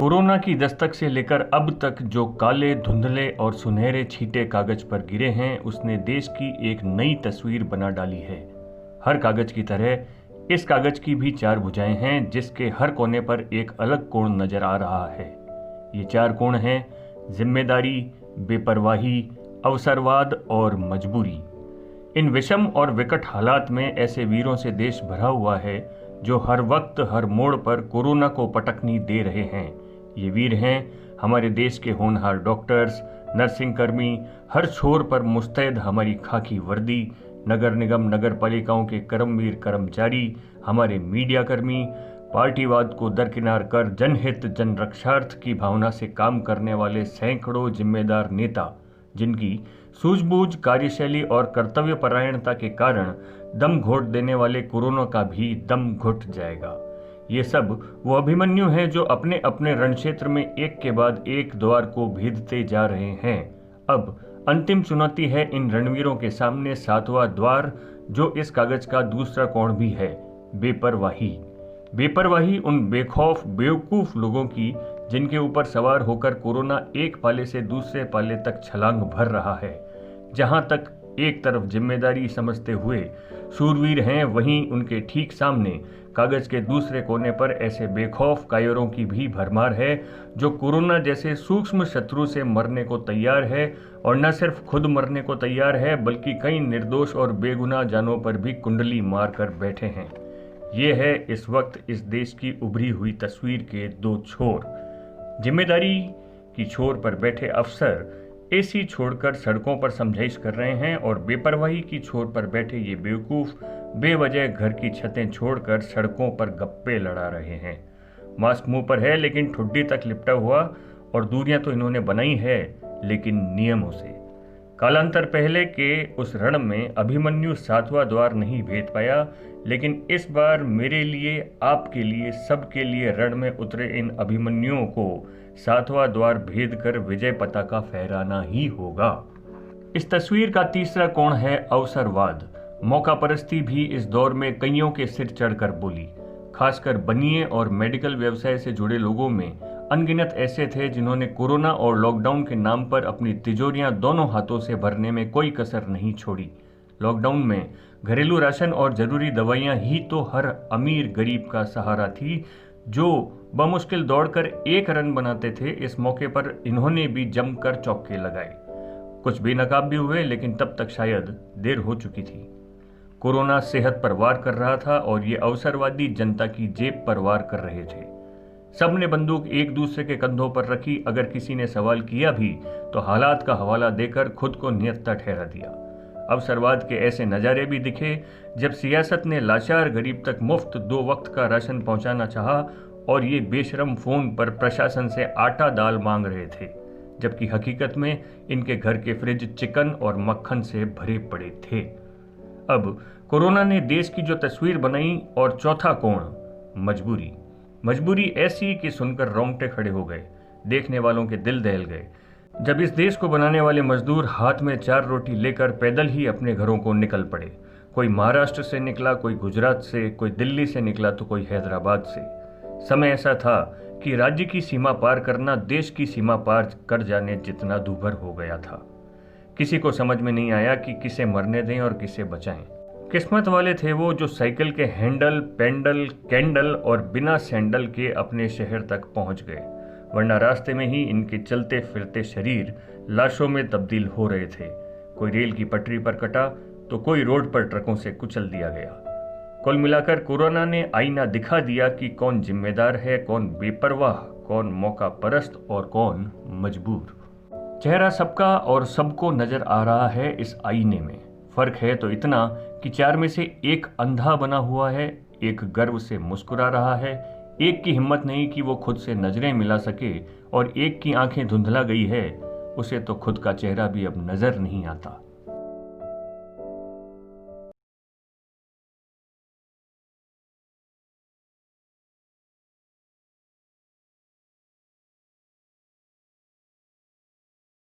Corona की दस्तक से लेकर अब तक जो काले, धुंधले और सुनहरे छींटे कागज पर गिरे हैं, उसने देश की एक नई तस्वीर बना डाली है। हर कागज की तरह इस कागज की भी चार भुजाएं हैं, जिसके हर कोने पर एक अलग कोण नजर आ रहा है। ये चार कोण हैं जिम्मेदारी, बेपरवाही, अवसरवाद और मजबूरी। इन विषम और विकट हालात में ऐसे वीरों से देश भरा हुआ है जो हर वक्त हर मोड़ पर कोरोना को पटकनी दे रहे हैं। ये वीर हैं हमारे देश के होनहार डॉक्टर्स, नर्सिंग कर्मी, हर छोर पर मुस्तैद हमारी खाकी वर्दी, नगर निगम नगर पालिकाओं के कर्मवीर कर्मचारी, हमारे मीडिया कर्मी, पार्टीवाद को दरकिनार कर जनहित जन रक्षार्थ की भावना से काम करने वाले सैकड़ों जिम्मेदार नेता, जिनकी सूझबूझ, कार्यशैली और कर्तव्यपरायणता के कारण दम घोट देने वाले कोरोना का भी दम घुट जाएगा। ये सब वो अभिमन्यु हैं जो अपने अपने रणक्षेत्र में एक के बाद एक द्वार को भेदते जा रहे हैं। अब अंतिम चुनौती है इन रणवीरों के सामने सातवां द्वार, जो इस कागज का दूसरा कोण भी है, बेपरवाही। बेपरवाही उन बेखौफ बेवकूफ लोगों की जिनके ऊपर सवार होकर कोरोना एक पाले से दूसरे पाले तक छलांग भर रहा है। जहां तक एक तरफ जिम्मेदारी समझते हुए शूरवीर हैं, वहीं उनके ठीक सामने कागज के दूसरे कोने पर ऐसे बेखौफ कायरों की भी भरमार है जो कोरोना जैसे सूक्ष्म शत्रु से मरने को तैयार है, और न सिर्फ खुद मरने को तैयार है बल्कि कई निर्दोष और बेगुनाह जानों पर भी कुंडली मार कर बैठे हैं। ये है इस वक्त इस देश की उभरी हुई तस्वीर के दो छोर। जिम्मेदारी की छोर पर बैठे अफसर एसी छोड़कर सड़कों पर समझाइश कर रहे हैं, और बेपरवाही की छोर पर बैठे ये बेवकूफ बेवजह घर की छतें छोड़कर सड़कों पर गप्पे लड़ा रहे हैं। मास्क मुंह पर है लेकिन ठुड्डी तक लिपटा हुआ, और दूरियां तो इन्होंने बनाई है लेकिन नियमों से। कालांतर पहले के उस रण में अभिमन्यु सातवां द्वार नहीं भेद पाया, लेकिन इस बार मेरे लिए, आपके लिए, सबके लिए रण में उतरे इन अभिमन्युओं को सातवां द्वार भेद कर विजय पताका फहराना ही होगा। इस तस्वीर का तीसरा कोण है अवसरवाद। मौका परस्ती भी इस दौर में कईयों के सिर चढ़कर बोली। खासकर बनिए और मेडिकल व्यवसाय से जुड़े लोगों में अनगिनत ऐसे थे जिन्होंने कोरोना और लॉकडाउन के नाम पर अपनी तिजोरियां दोनों हाथों से भरने में कोई कसर नहीं छोड़ी। लॉकडाउन में घरेलू राशन और जरूरी दवाइयां ही तो हर अमीर गरीब का सहारा थी, जो बमुश्किल दौड़कर एक रन बनाते थे। इस मौके पर इन्होंने भी जमकर चौके लगाए। कुछ बेनकाब भी हुए, लेकिन तब तक शायद देर हो चुकी थी। कोरोना सेहत पर वार कर रहा था और ये अवसरवादी जनता की जेब पर वार कर रहे थे। सबने बंदूक एक दूसरे के कंधों पर रखी। अगर किसी ने सवाल किया भी तो हालात का हवाला देकर खुद को निहत्था ठहरा दिया। अवसरवाद के ऐसे नज़ारे भी दिखे जब सियासत ने लाचार गरीब तक मुफ्त 2 वक्त का राशन पहुंचाना चाहा, और ये बेशरम फोन पर प्रशासन से आटा दाल मांग रहे थे, जबकि हकीकत में इनके घर के फ्रिज चिकन और मक्खन से भरे पड़े थे। अब कोरोना ने देश की जो तस्वीर बनाई, और चौथा कोण मजबूरी। मजबूरी ऐसी कि सुनकर रोंगटे खड़े हो गए, देखने वालों के दिल दहल गए। जब इस देश को बनाने वाले मजदूर हाथ में 4 रोटी लेकर पैदल ही अपने घरों को निकल पड़े। कोई महाराष्ट्र से निकला, कोई गुजरात से, कोई दिल्ली से निकला तो कोई हैदराबाद से। समय ऐसा था कि राज्य की सीमा पार करना देश की सीमा पार कर जाने जितना दूभर हो गया था। किसी को समझ में नहीं आया कि किसे मरने दें और किसे बचाएं। किस्मत वाले थे वो जो साइकिल के हैंडल, पेंडल, कैंडल और बिना सैंडल के अपने शहर तक पहुंच गए, वरना रास्ते में ही इनके चलते फिरते शरीर लाशों में तब्दील हो रहे थे। कोई रेल की पटरी पर कटा तो कोई रोड पर ट्रकों से कुचल दिया गया। कुल मिलाकर कोरोना ने आईना दिखा दिया कि कौन जिम्मेदार है, कौन बेपरवाह, कौन मौका परस्त और कौन मजबूर। चेहरा सबका और सबको नजर आ रहा है इस आईने में। फर्क है तो इतना कि 4 में से एक अंधा बना हुआ है, एक गर्व से मुस्कुरा रहा है, एक की हिम्मत नहीं कि वो खुद से नजरें मिला सके, और एक की आंखें धुंधला गई है, उसे तो खुद का चेहरा भी अब नजर नहीं आता।